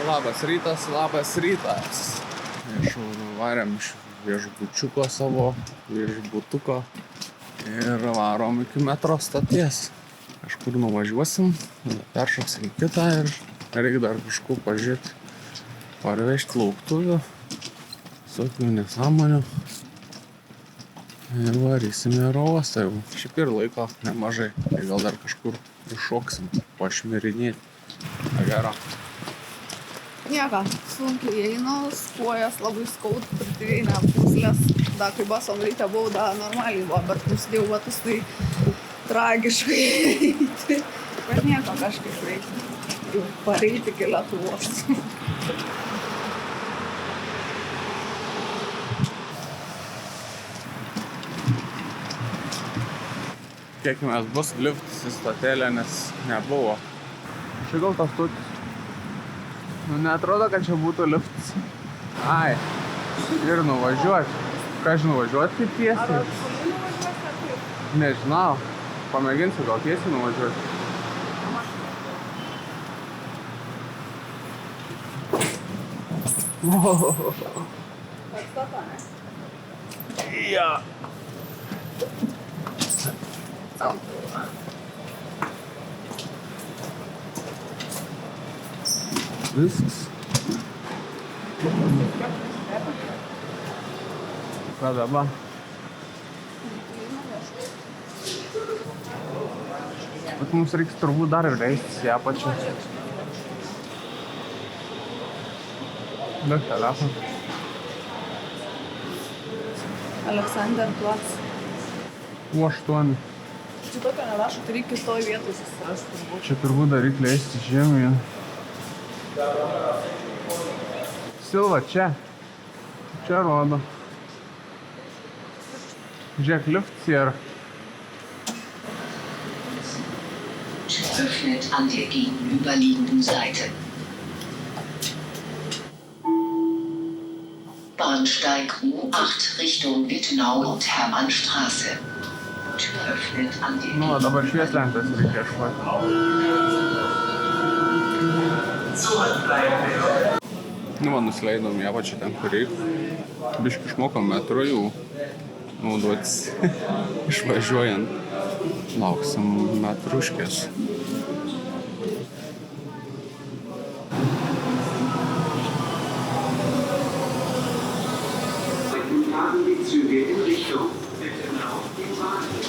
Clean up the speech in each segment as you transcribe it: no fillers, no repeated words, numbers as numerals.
Labas rytas, labas rytas. Varėm iš viešbučiuko savo, viešbutuko ir varom iki metro stoties. Kažkur nuvažiuosim, peršoksim į kitą ir reikia dar kažkur pažiūrėti, parvežti lauktuvių, visokių nesąmonių. Ir varysim į oro uostą jau. Šiaip ir laiko nemažai, tai gal dar kažkur iššoksim, pašmirinėti. Gero. Nieko, sunkiai einos, kojas labai skaud, pritrynė puslės. Da, kai basom ryte buvau, da, normaliai buvo, bet nusidėjau batus, tai tragiškai eiti. Bet nieko, kažkaip reikia jau pareiti iki Lietuvos. Kiekimės bus liftas į stotėlę, nes nebuvo. Čia gal tas stotis. Nu, neatrodo, kad čia būtų liftas. Ai, ir nuvažiuoti. Ką aš nuvažiuoti kaip tiesiai? Ar atšuliai nuvažiuoti, ar kaip? Nežinau. Pamėginsiu gal tiesiai nuvažiuoti. Atstata, ne? Ja. Viskas. Ką dabar? Bet mums reiks turbūt dar ir leistis į apačią. Liuk telefoną. Aleksanderplatz. U8. Čia tokio nerašo, tai reikia kitoj vietoj susirasti turbūt. Čia turbūt dar reikia leistis žemėje. Silva, čia. Čia rodo. Žiūrėk, liftas yra. Öffnet an der gegenüberliegenden Seite. Bahnsteig U8 Richtung Wittenau und Hermannstraße. Tür öffnet an der Nu, dabar švieslentės reikia išvažiuoti. Nu, man nusileidom į apačią ten, kur reikia. Biškį išmokom metro jau naudotis išvažiuojant. Lauksim metruškės. Fahren die Züge in Richtung Wittenau im Bahnhof.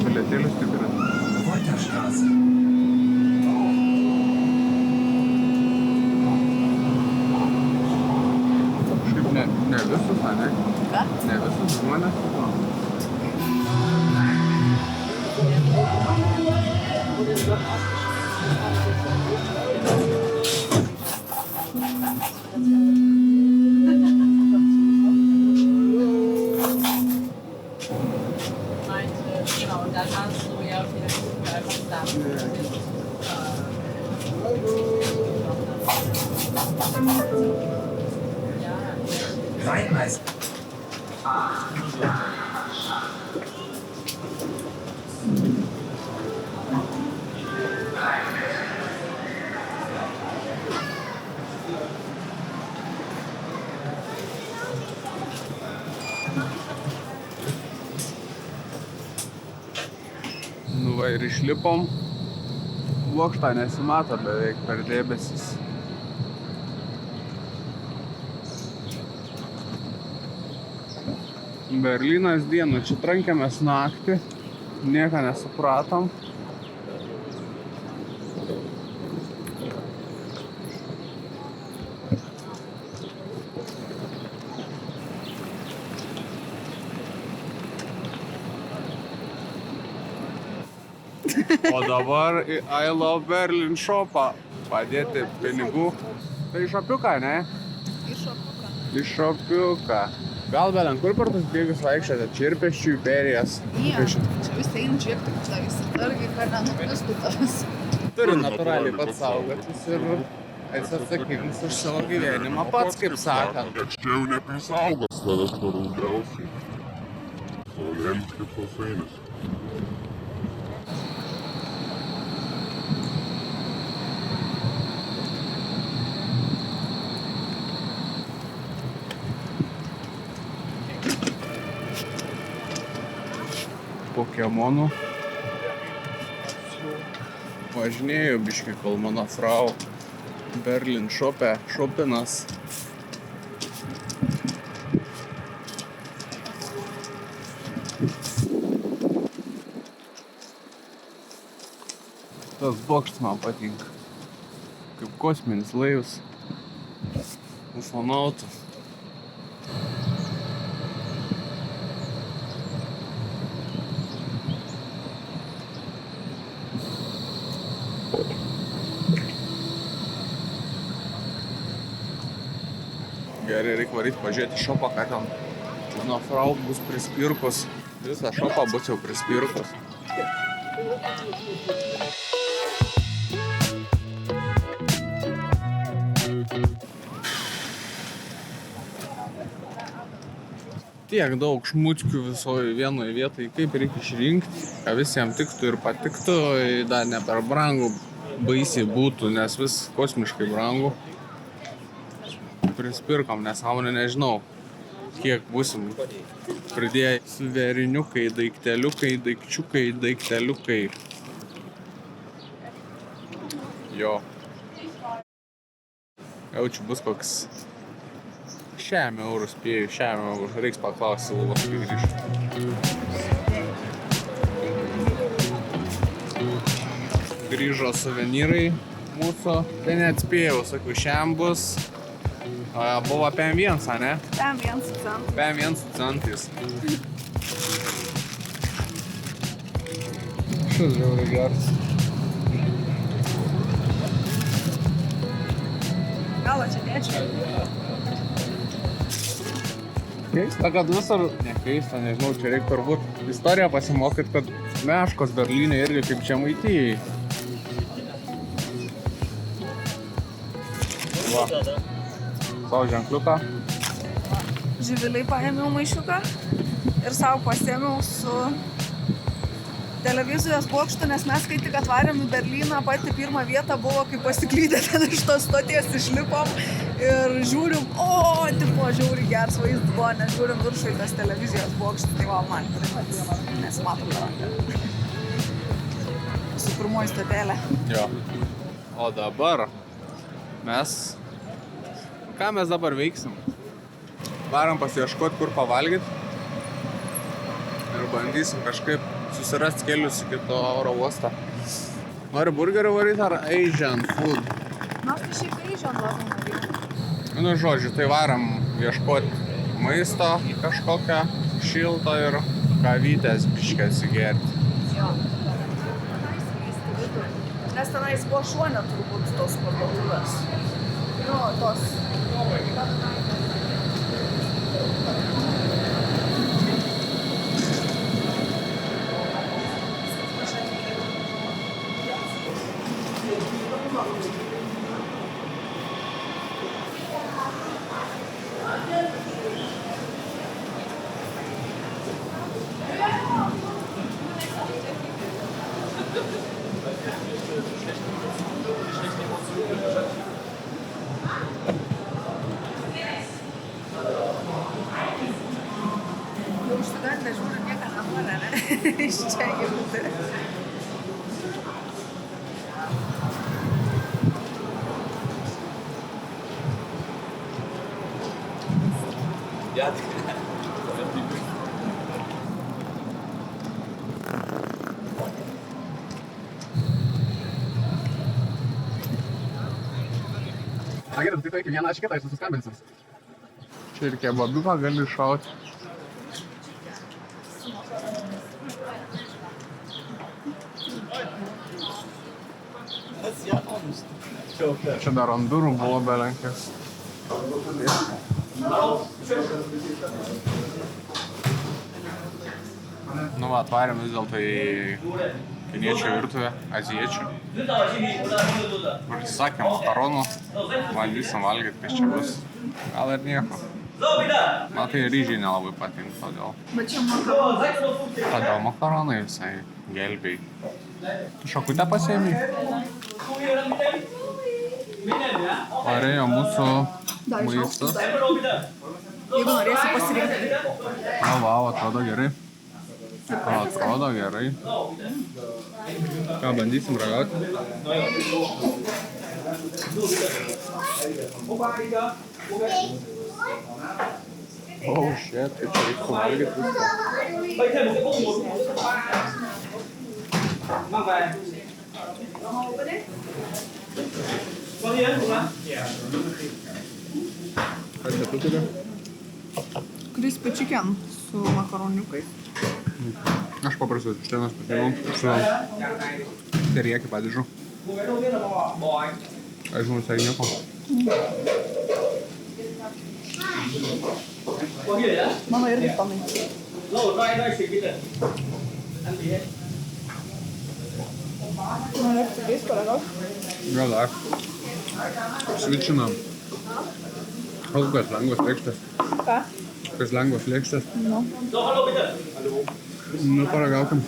Bilietėlius tikrina. Wolterstraße. Šiaip ne visus, ne? Ką? Ne visus žmonės. Genau, und dann hast du ja wieder einfach da. Reitmeister. Nu va ir išlipom. Bokštą nesimato beveik per debesis. Berlynas dieną. Čia trankėmės naktį. Nieko nesupratom. O dabar į I Love Berlin shopą padėti pinigų. Tai šopiuką, ne? Į šopiuką. Gal belen kur per tus bėgus vaikščiate? Čia ir pėsčiųjų perėjas. Čia visi eina žiūrėti, kad visi targi, kad nenukristų tas. Turi natūraliai pats saugotis ir Esi atsakingas už savo gyvenimą pats, kaip sakant. Kad čia jau neprisaugos tavęs to daugiausiai. Saulėlis kaip sausainis. Pokemonų. Važinėjau biškį, kol mano frau Berlin šopinas. Tas bokštas man patinka. Kaip kosminis laivas. Ufonautų. Gerai, reikia varyti pažiūrėti šopą, ką ten mano frau bus prispirkus. Visą šopą bus jau prispirkus. Tiek daug šmučkių visoje vienoje vietoje, kaip reikia išrinkti, ką visiems tiktų ir patiktų, dar ne per brangų baisiai būtų, nes vis kosmiškai brangų. Prispirkom, nesąmonė nežinau, kiek būsim pridėję suveriniukai, daikteliukai, daikteliukai. Jo. Jaučiu bus koks 100 eurų spėjau, 100 eurų. Reiks paklausti Luvos, kai grįžtu. Grįžo suvenyrai mūsų. Tai neatspėjau, sakau, 100 bus. Buvo PM1, ne? PM1 centas. PM1 centais. Šis žiauriai geras. Gal čia dėčiau? Keista, kad visur... Ne keista, nežinau, čia reikia turbūt istoriją pasimokyt, kad meškos Berlyne irgi kaip Žemaitijai. Va. Savo ženkliuką. Živiliai paėmiau maišiuką ir savo pasiėmiau su televizijos bokštu, nes mes kai tik atvarėm į Berlyną, pati pirmą vietą buvo, kai pasiklydę ten iš tos stoties išlipom ir žiūrim, tipo, žiauriai geras vaizdas buvo, nes žiūrim viršų į tas televizijos bokštas, tai va, man nesimatom ranką. Su pirmoji stotėlė. Jo. O dabar ką mes dabar veiksim? Varom pasiieškoti, kur pavalgyt ir bandysim kažkaip susirasti kelius iki to oro uostą. Nori burgerį varyti ar Asian food? Nors tai šiaip Asian labai norėjau. Nu, žodžiu, tai varom ieškoti maisto kažkokią šilto ir kavytės biškį atsigerti. Jo. Nes tenais buvo šuonė turbūt tos parduotuvės. Nu, tos. Jau užsigandę žiūriu, nieką nenorė, ne? Iš čia gimti. Na gerai, tai taip vieną aš kitą susiskambinsim. Čia ir kebabiuką gali šauti. Čia dar ant durų buvo belenkės. Nu va, atvarėm vis dėlto į kiniečių virtuvė, azijiečių. Užsisakė makaronų, bandysim valgyti, kas čia bus. Gal ir nieko. Man tai ryžiai nelabai patinka, todėl. Bet čia makaronai. Todėl makaronai visai gelbiai. Šakutę pasiėmė. Parėjo mūsų maistas. Jeigu norėsi pasirinkti. Vau, atrodo gerai. Atrodo gerai. Ką, bandysim ragauti? Oh shit, kaip čia reikia suvalgyti viską. Kas čia tu turi? Crispy chicken su makaroniukais. Aš paprastas vištienos pasiėmiau su teriyaki padažu. Aš žinau, visai nieko. Mano irgi panai. Norėtų tokiais paragauti? Gal dar. Svičinam. Kokios lengvos lėkštės. Ką? Kokios lengvos lėkštės. Nu. Nu, paragaukim.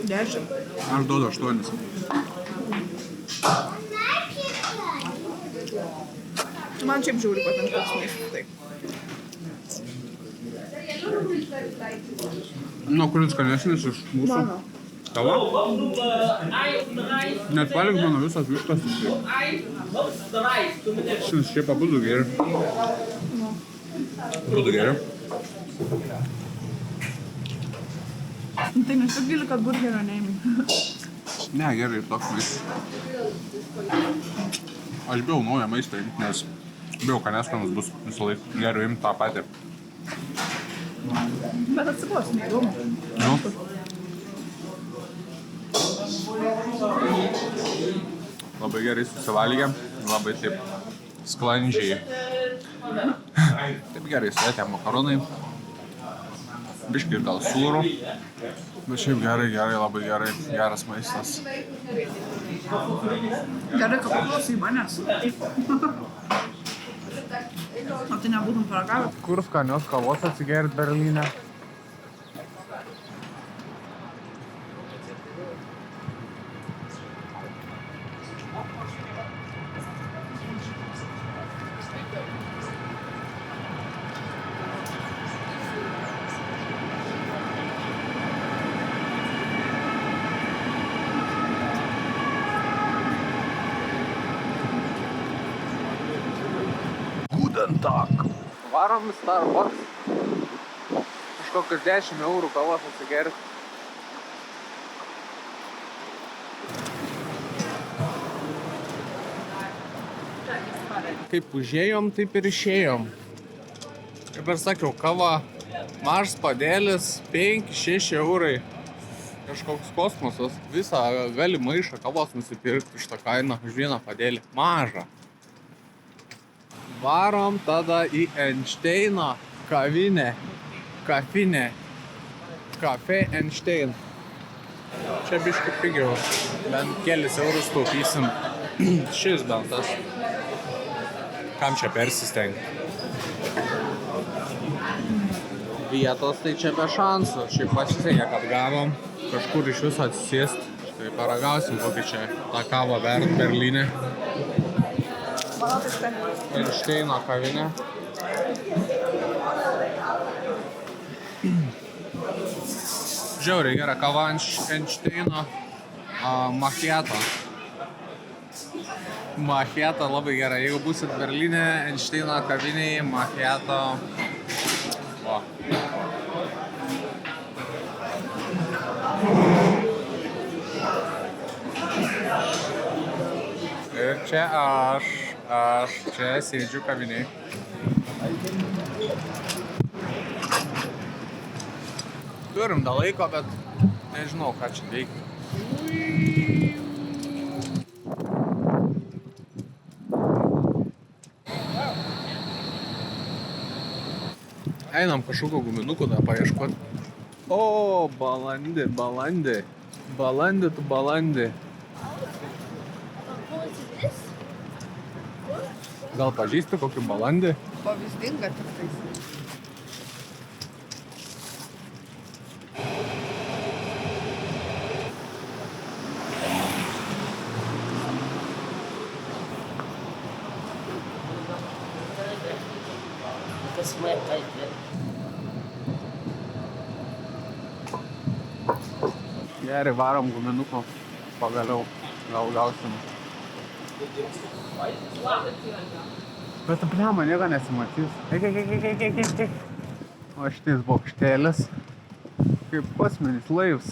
10. Aš duodu 8. Man šiaip žiauri patinka toks maistas. Tai. Nu, kuris skanesnis iš mūsų? Mano. Tavo? Net valink mano visas vištas. Šiaip abudu geri. Abudu geri. Tai nesigili, kad burgerio neimi. Ne, gerai, toks maistas. Aš bijau naują maistą imti, nes bijau, kad neskanas bus visą laiką. Geriau imti tą patį. Bet atsikos, neįdomu. Nu. Labai gerai susivalgėm, labai taip sklandžiai. Taip gerai svetė makaronai. Biškai gal sūrų. Bet šiaip gerai, labai gerai, geras maistas. Gerai, kad paklausai manęs. O tai nebūtum paragavęs? Kur skanios kavos atsigerti Berlyne? Guten Tag. Varom į Starbucks. Kažkokius 10 eurų kavos atsigerti. Kaip užėjom, taip ir išėjom. Kaip ir sakiau, kava mažas padėlis, 5-6 eurai. Kažkoks kosmosas. Visą gali maišą kavos nusipirkti iš tą kainą už vieną padėlį. Mažą. Varom tada į Einšteino kavinę. Kafinė. Cafe Einstein. Čia biškai pigiau. Bent kelis eurus taupysim. Šis bent tas. Kam čia persistengti? Vietos tai čia be šansų. Šiaip pasisekė, kad gavom kažkur iš viso atsisėsti. Tai paragausim kokį čia tą kavą vert Berlyne. Manau, tai skaniai. Einšteino kavinė. Žiauriai gera kava Einšteino macchiato. Macchiato labai gera. Jeigu būsit Berlyne, Einšteino kavinėje, macchiato. O. Ir čia aš čia sėdžiu kavinėje. Turim dar laiko, bet nežinau, ką čia veikti. Einam kažkokio guminukų dar paieškoti. O, balandį. Balandį, tu balandį. Gal pažįsti kokį balandį? Pavyzdinga tik tais. Gerai, varom guminuko. Pagaliau. Gal gausim. Bet aplema nieko nesimatys. Eik. O šitais bokštelis. Kaip kosminis laivas.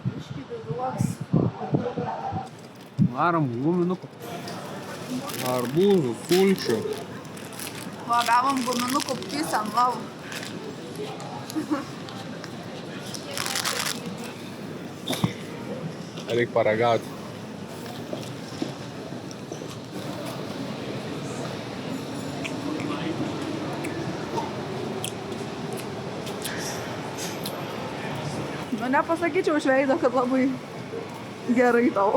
Biškį vėluos. Varom guminuko. Arbūzų, sulčių. Va, gavom guminukų peace and love. Reik paragauti. Nu, nepasakyčiau iš veido, kad labai gerai tau.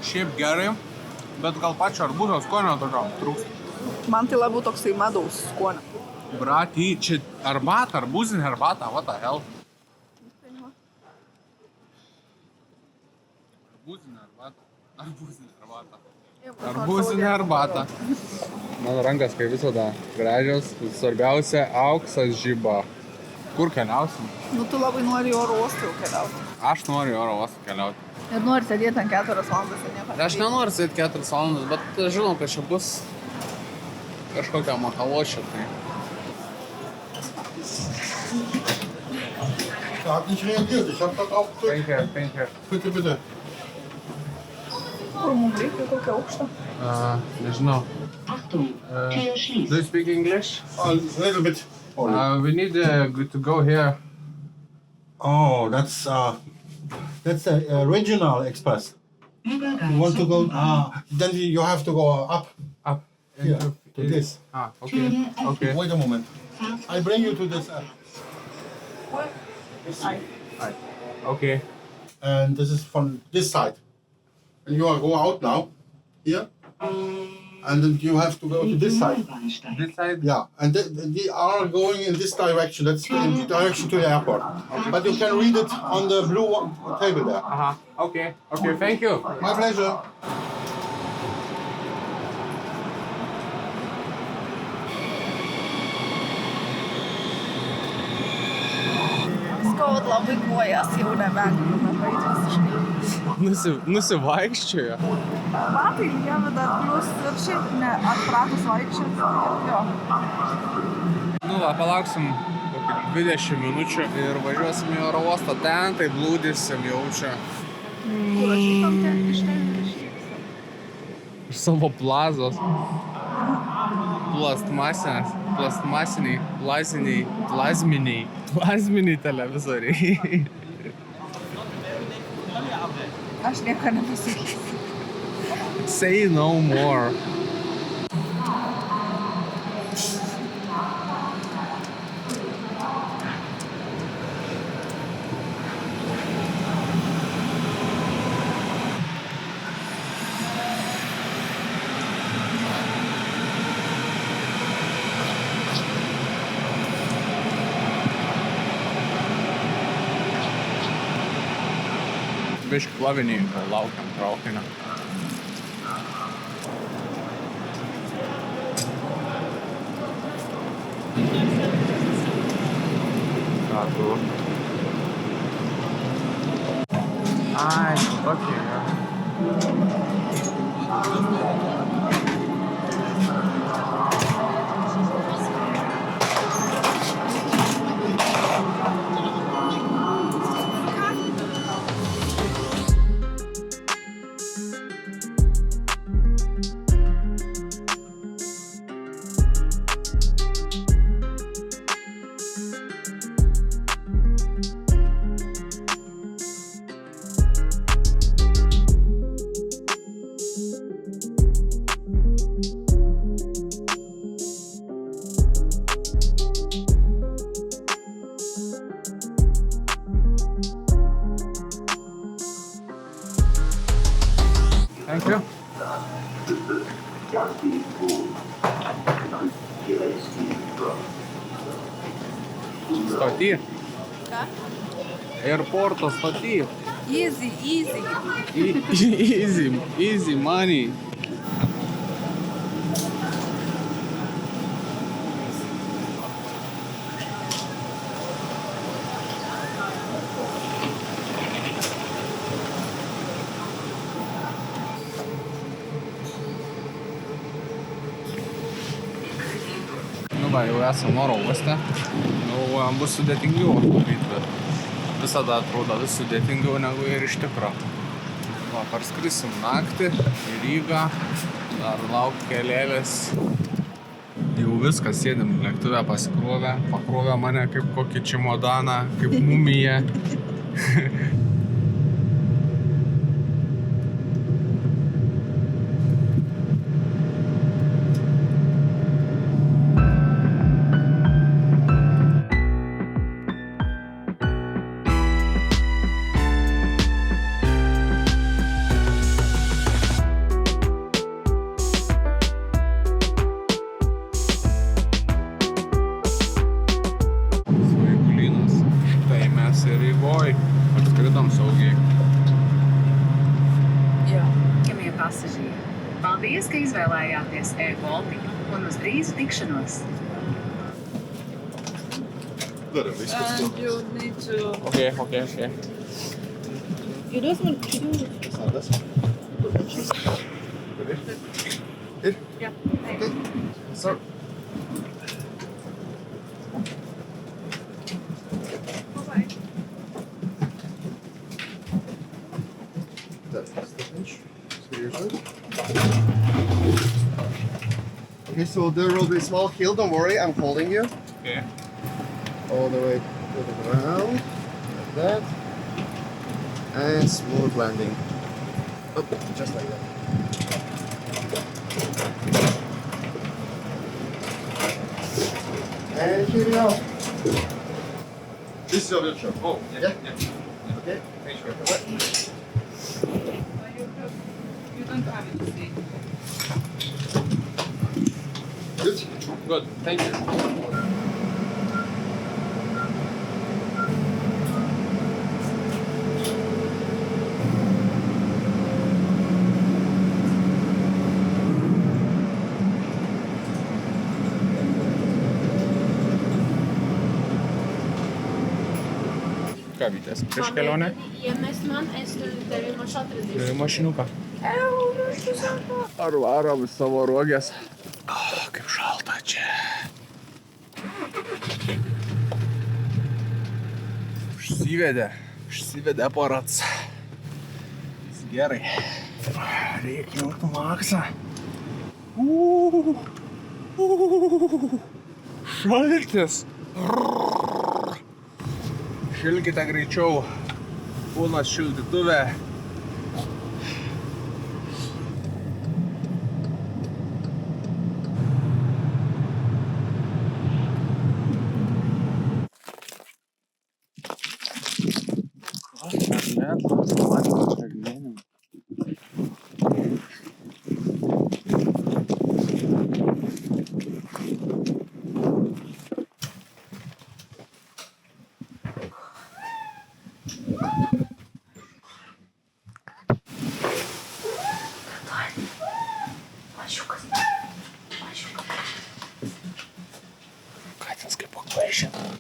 Šiaip gerai, bet gal pačio arbūzo skonio tokio trūksta. Man tai labiau toksai medaus skonio. Braty, čia arbata, arbūzinė arbata, what the hell? Arbūzinė arbata. Mano rankas, kaip visada, gražios. Svarbiausia, auksas žiba. Kur keliausim? Nu, tu labai nori į oro uostą jau keliauti. Aš noriu į oro uostą keliauti. Ir nori sėdėti ant 4 valandas ir nieko. Aš nenoriu sėdėti 4 valandas, bet žinau, kad čia bus kažkokia makalošė. Tai. Er hat nicht reagiert. Ich habe das auch gedrückt. Penkia. Bitte. Kur mums reikia, kokią aukštą? Nežinau. Achtung, Tür schließt. Do you speak English? A little bit. We need to go here. Oh, that's the regional express. You want to go? Then you have to go up Up. here to this. Okay. Wait a moment. I bring you to this Okay. and this is from this side. And you are go out now, here, and then you have to go to this side. This side? Yeah, and they are going in this direction. That's in the direction to the airport. But you can read it on the blue table there. Okay, thank you. My pleasure. Skaud labai kojas, jau nebegaliu nueit visiškai. Nusivaikščiojo. Batai lievi dar plius ir šiaip atpratus vaikščioti. Jo. Nu va, palauksim kokį 20 minučių ir važiuosim į oro uostą. Ten tai blūdysim jau čia. Kur aš įtam ten iš ten išvyks. Iš savo plazos. Plazminiai televizoriai. Aš nieko nepasakysiu. Say no more. Biški plaviniai, kol laukiam traukinio. Ką tu? Ai, tokie yra. Stoty. Ką? Airporto stoty. Easy, easy. Easy money. Nu va, jau esam oro uoste. Nu, bus sudėtingiau atvaryti, bet visada atrodo vis sudėtingiau negu ir iš tikro. Va, parskrisim naktį į Rygą, dar lauk kelėlės. Jau viskas, sėdim lėktuve, pakrovė mane kaip kokį čimodaną, kaip mumiją. Svaigulynas. Tai mes ir Rygoj atskridom saugiai. Jā. Cienījamie pasažieri, paldies, ka izvēlējāties airBaltic un uz drīzu tikšanos! And you need to... Okay. You just want to do... Yeah. So, Bye-bye. Okay, so there will be a small hill, don't worry, I'm holding you. okay. All the way to the ground, like that. And smooth landing. Oh, just like that. And here we go. This is your wheelchair. Oh, Yeah? Okay. Thank you. You don't have it, see. Good. Good, thank you. Ką vytės, prieš kelionę? Iemest man, es tevi maš atradīšu. Turi mašinuką. Ar varom savo ruogės. Kaip šalta čia. Užsivedė aparats. Gerai. Reikia jauti maksą. Šaltis. Šilkite greičiau. Kūnas šildytuve. Katinas kaip pakvaišė.